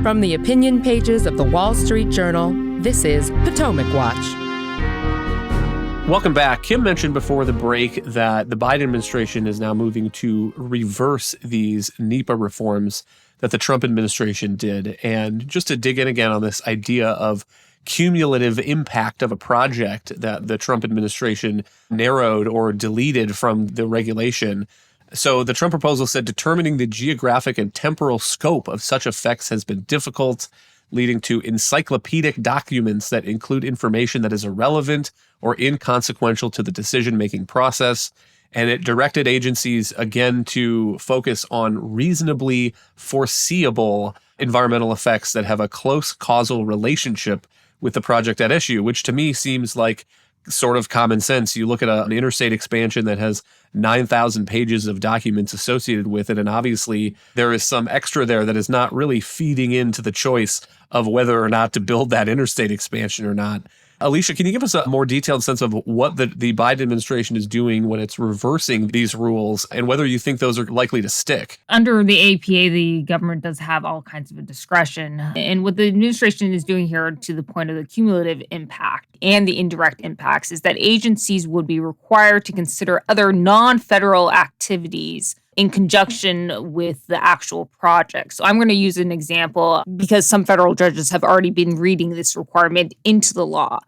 From the opinion pages of the Wall Street Journal, this is Potomac Watch. Welcome back. Kim mentioned before the break that the Biden administration is now moving to reverse these NEPA reforms that the Trump administration did. And just to dig in again on this idea of cumulative impact of a project that the Trump administration narrowed or deleted from the regulation. So the Trump proposal said determining the geographic and temporal scope of such effects has been difficult, leading to encyclopedic documents that include information that is irrelevant or inconsequential to the decision-making process. And it directed agencies, again, to focus on reasonably foreseeable environmental effects that have a close causal relationship with the project at issue, which to me seems like sort of common sense. You look at an interstate expansion that has 9,000 pages of documents associated with it, and obviously there is some extra there that is not really feeding into the choice of whether or not to build that interstate expansion or not. Alicia, can you give us a more detailed sense of what the Biden administration is doing when it's reversing these rules and whether you think those are likely to stick? Under the APA, the government does have all kinds of a discretion. And what the administration is doing here, to the point of the cumulative impact and the indirect impacts, is that agencies would be required to consider other non-federal activities in conjunction with the actual project. So I'm going to use an example because some federal judges have already been reading this requirement into the law.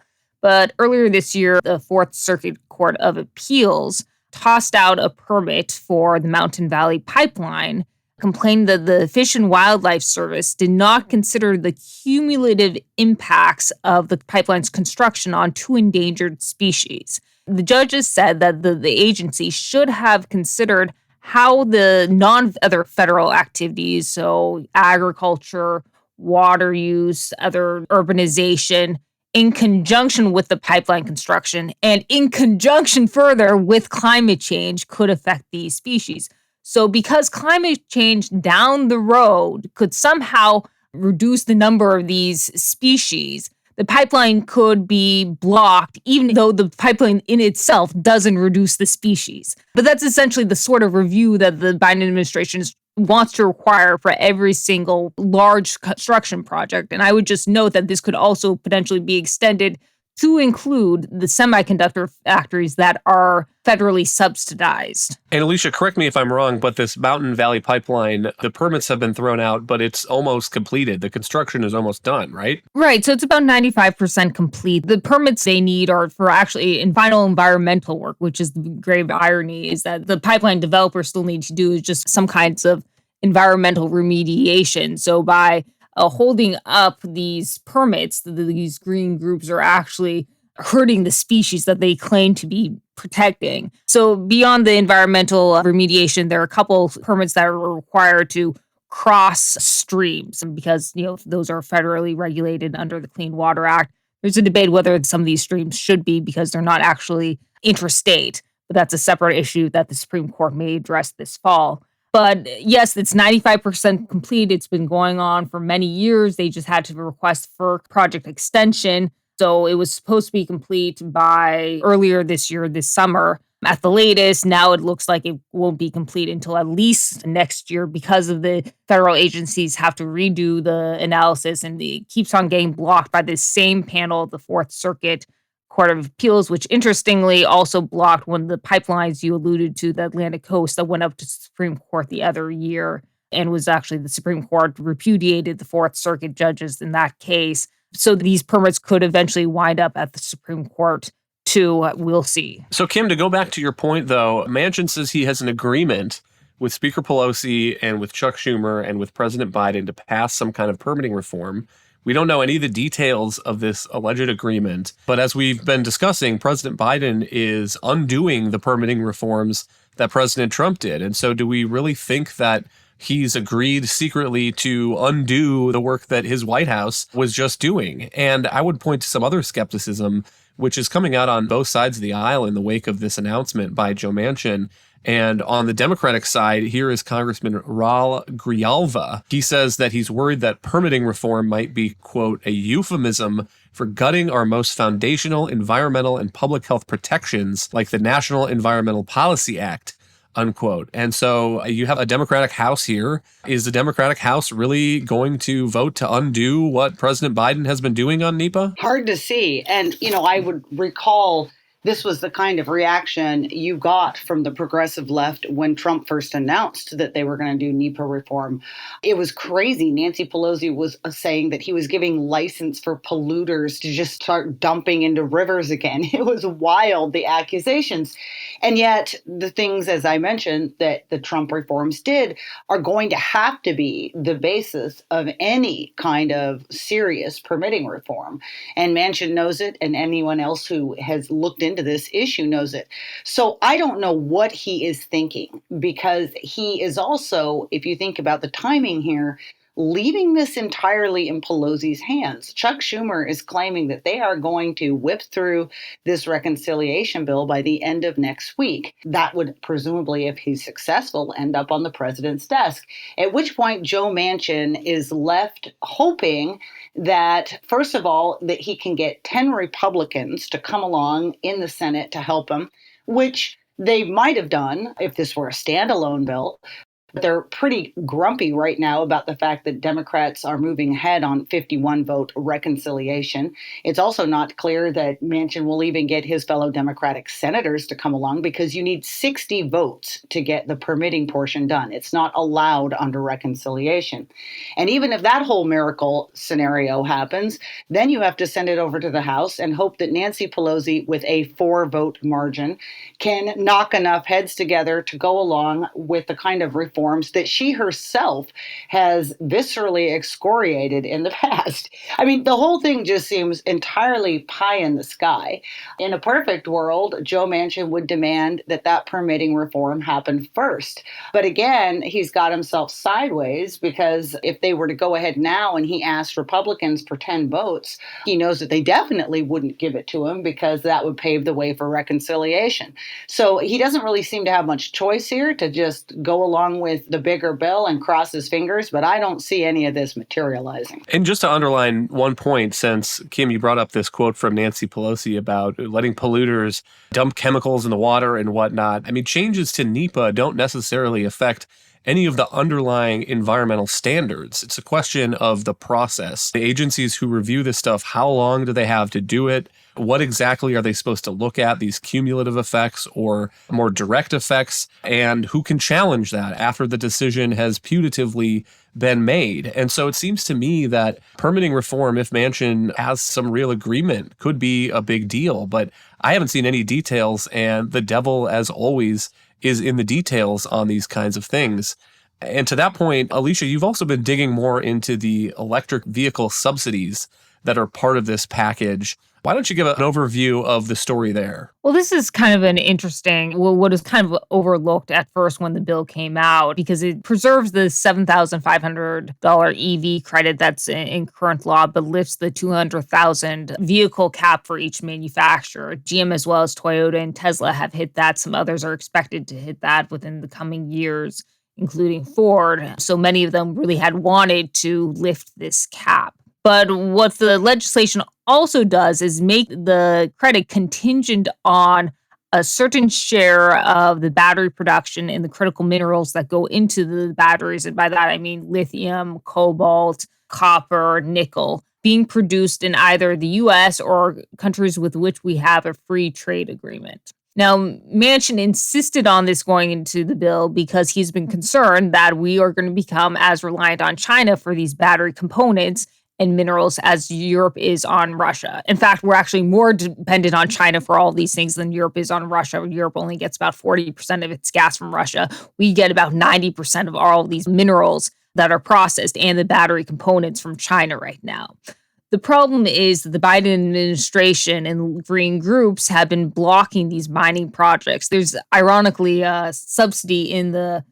But earlier this year, the Fourth Circuit Court of Appeals tossed out a permit for the Mountain Valley Pipeline, complained that the Fish and Wildlife Service did not consider the cumulative impacts of the pipeline's construction on two endangered species. The judges said that the agency should have considered how the non-other federal activities, so agriculture, water use, other urbanization, in conjunction with the pipeline construction and in conjunction further with climate change, could affect these species. So because climate change down the road could somehow reduce the number of these species, the pipeline could be blocked, even though the pipeline in itself doesn't reduce the species. But that's essentially the sort of review that the Biden administration wants to require for every single large construction project. And I would just note that this could also potentially be extended to include the semiconductor factories that are federally subsidized. And Alicia, correct me if I'm wrong, but this Mountain Valley Pipeline, the permits have been thrown out, but it's almost completed. The construction is almost done, right? Right. So it's about 95% complete. The permits they need are for actually in final environmental work, which is the grave irony, is that the pipeline developers still need to do is just some kinds of environmental remediation. So by holding up these permits, these green groups are actually hurting the species that they claim to be protecting. So beyond the environmental remediation, there are a couple permits that are required to cross streams because, those are federally regulated under the Clean Water Act. There's a debate whether some of these streams should be because they're not actually interstate, but that's a separate issue that the Supreme Court may address this fall. But yes, it's 95% complete. It's been going on for many years. They just had to request for project extension. So it was supposed to be complete by earlier this year, this summer. At the latest, now it looks like it won't be complete until at least next year because of the federal agencies have to redo the analysis, and it keeps on getting blocked by this same panel, the Fourth Circuit Court of Appeals, which interestingly also blocked one of the pipelines you alluded to, the Atlantic Coast, that went up to the Supreme Court the other year, and was actually the Supreme Court repudiated the Fourth Circuit judges in that case. So these permits could eventually wind up at the Supreme Court too. We'll see. So Kim, to go back to your point though, Manchin says he has an agreement with Speaker Pelosi and with Chuck Schumer and with President Biden to pass some kind of permitting reform. We don't know any of the details of this alleged agreement, but as we've been discussing, President Biden is undoing the permitting reforms that President Trump did. And so do we really think that he's agreed secretly to undo the work that his White House was just doing? And I would point to some other skepticism, which is coming out on both sides of the aisle in the wake of this announcement by Joe Manchin. And on the Democratic side, here is Congressman Raul Grijalva. He says that he's worried that permitting reform might be, quote, a euphemism for gutting our most foundational environmental and public health protections like the National Environmental Policy Act. unquote. And so you have a Democratic House here. Is the Democratic House really going to vote to undo what President Biden has been doing on NEPA? Hard to see. And, I would recall this was the kind of reaction you got from the progressive left when Trump first announced that they were going to do NEPA reform. It was crazy. Nancy Pelosi was saying that he was giving license for polluters to just start dumping into rivers again. It was wild, the accusations. And yet the things, as I mentioned, that the Trump reforms did are going to have to be the basis of any kind of serious permitting reform. And Manchin knows it, and anyone else who has looked into this issue knows it. So I don't know what he is thinking, because he is also, if you think about the timing here, leaving this entirely in Pelosi's hands. Chuck Schumer is claiming that they are going to whip through this reconciliation bill by the end of next week. That would presumably, if he's successful, end up on the president's desk, at which point Joe Manchin is left hoping that, first of all, that he can get 10 Republicans to come along in the Senate to help him, which they might have done if this were a standalone bill. They're pretty grumpy right now about the fact that Democrats are moving ahead on 51-vote reconciliation. It's also not clear that Manchin will even get his fellow Democratic senators to come along, because you need 60 votes to get the permitting portion done. It's not allowed under reconciliation. And even if that whole miracle scenario happens, then you have to send it over to the House and hope that Nancy Pelosi, with a 4-vote margin, can knock enough heads together to go along with the kind of reforms that she herself has viscerally excoriated in the past. I mean, the whole thing just seems entirely pie in the sky. In a perfect world, Joe Manchin would demand that that permitting reform happen first. But again, he's got himself sideways, because if they were to go ahead now and he asked Republicans for 10 votes, he knows that they definitely wouldn't give it to him, because that would pave the way for reconciliation. So he doesn't really seem to have much choice here, to just go along with the bigger bill and cross his fingers, but I don't see any of this materializing. And just to underline one point, since Kim, you brought up this quote from Nancy Pelosi about letting polluters dump chemicals in the water and whatnot. I mean, changes to NEPA don't necessarily affect any of the underlying environmental standards. It's a question of the process. The agencies who review this stuff, how long do they have to do it? What exactly are they supposed to look at, these cumulative effects or more direct effects? And who can challenge that after the decision has putatively been made? And so it seems to me that permitting reform, if Manchin has some real agreement, could be a big deal. But I haven't seen any details, and the devil, as always, is in the details on these kinds of things. And to that point, Alicia, you've also been digging more into the electric vehicle subsidies that are part of this package. Why don't you give an overview of the story there? Well, this is kind of an interesting, what is kind of overlooked at first when the bill came out, because it preserves the $7,500 EV credit that's in current law, but lifts the $200,000 vehicle cap for each manufacturer. GM, as well as Toyota and Tesla, have hit that. Some others are expected to hit that within the coming years, including Ford. So many of them really had wanted to lift this cap. But what the legislation also does is make the credit contingent on a certain share of the battery production and the critical minerals that go into the batteries. And by that, I mean lithium, cobalt, copper, nickel, being produced in either the U.S. or countries with which we have a free trade agreement. Now, Manchin insisted on this going into the bill because he's been concerned that we are going to become as reliant on China for these battery components and minerals as Europe is on Russia. In fact, we're actually more dependent on China for all these things than Europe is on Russia. Europe only gets about 40% of its gas from Russia. We get about 90% of all of these minerals that are processed and the battery components from China right now. The problem is that the Biden administration and green groups have been blocking these mining projects. There's ironically a subsidy in the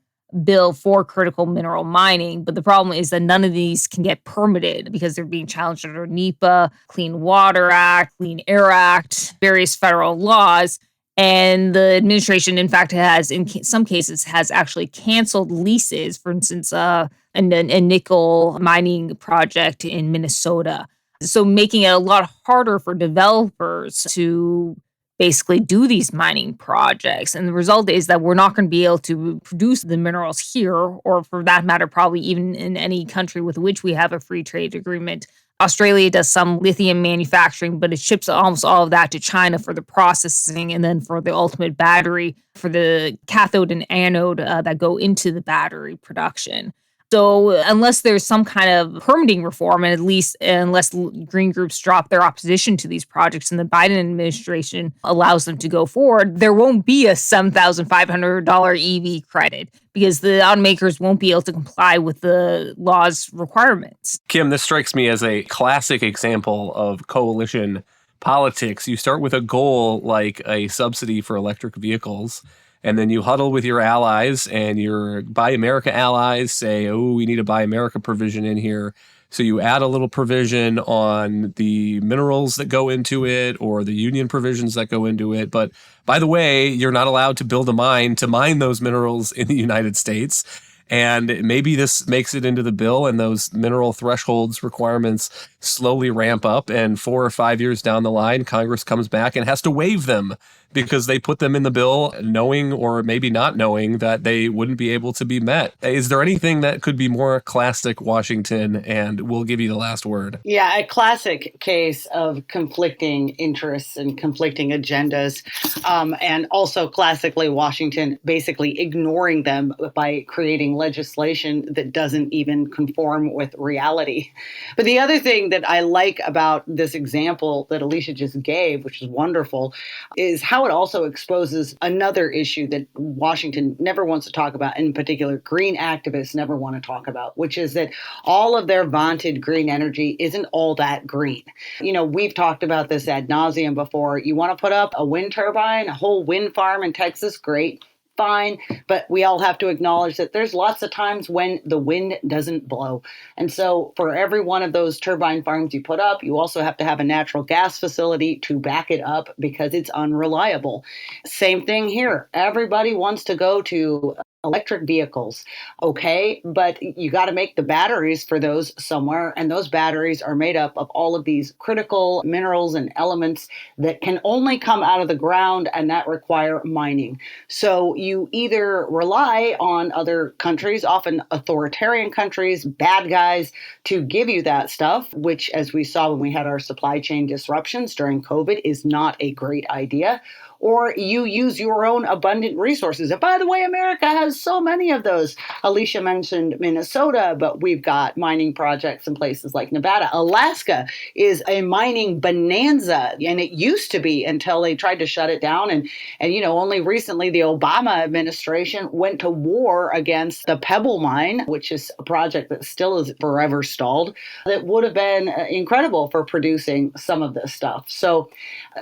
bill for critical mineral mining, but the problem is that none of these can get permitted because they're being challenged under NEPA, Clean Water Act, Clean Air Act, various federal laws. And the administration, in fact, has, in some cases, has actually canceled leases, for instance, a nickel mining project in Minnesota. So making it a lot harder for developers to basically do these mining projects. And the result is that we're not going to be able to produce the minerals here, or for that matter, probably even in any country with which we have a free trade agreement. Australia does some lithium manufacturing, but it ships almost all of that to China for the processing and then for the ultimate battery, for the cathode and anode that go into the battery production. So unless there's some kind of permitting reform, and at least unless green groups drop their opposition to these projects and the Biden administration allows them to go forward, there won't be a $7,500 EV credit because the automakers won't be able to comply with the law's requirements. Kim, this strikes me as a classic example of coalition politics. You start with a goal like a subsidy for electric vehicles, and then you huddle with your allies, and your Buy America allies say, oh, we need a Buy America provision in here. So you add a little provision on the minerals that go into it or the union provisions that go into it. But by the way, you're not allowed to build a mine to mine those minerals in the United States. And maybe this makes it into the bill and those mineral thresholds requirements slowly ramp up. And 4 or 5 years down the line, Congress comes back and has to waive them because they put them in the bill knowing or maybe not knowing that they wouldn't be able to be met. Is there anything that could be more classic Washington? And we'll give you the last word. Yeah, a classic case of conflicting interests and conflicting agendas. And also classically Washington basically ignoring them by creating legislation that doesn't even conform with reality. But the other thing that I like about this example that Alicia just gave, which is wonderful, is how it also exposes another issue that Washington never wants to talk about, in particular green activists never want to talk about, which is that all of their vaunted green energy isn't all that green. You know, we've talked about this ad nauseum before. You want to put up a wind turbine, a whole wind farm in Texas, great. Fine, but we all have to acknowledge that there's lots of times when the wind doesn't blow. And so for every one of those turbine farms you put up, you also have to have a natural gas facility to back it up because it's unreliable. Same thing here. Everybody wants to go to electric vehicles. Okay, but you got to make the batteries for those somewhere. And those batteries are made up of all of these critical minerals and elements that can only come out of the ground and that require mining. So you either rely on other countries, often authoritarian countries, bad guys, to give you that stuff, which, as we saw when we had our supply chain disruptions during COVID, is not a great idea. Or you use your own abundant resources. And by the way, America has so many of those. Alicia mentioned Minnesota, but we've got mining projects in places like Nevada. Alaska is a mining bonanza, and it used to be until they tried to shut it down. And you know, only recently the Obama administration went to war against the Pebble mine, which is a project that still is forever stalled, that would have been incredible for producing some of this stuff. So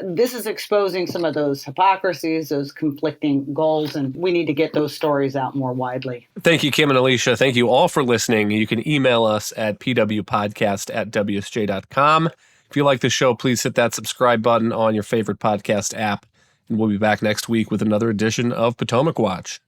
this is exposing some of those hypocrisies, those conflicting goals, and we need to get those stories out more widely. Thank you, Kim and Alicia. Thank you all for listening. You can email us at pwpodcast@wsj.com. If you like the show, please hit that subscribe button on your favorite podcast app, and we'll be back next week with another edition of Potomac Watch.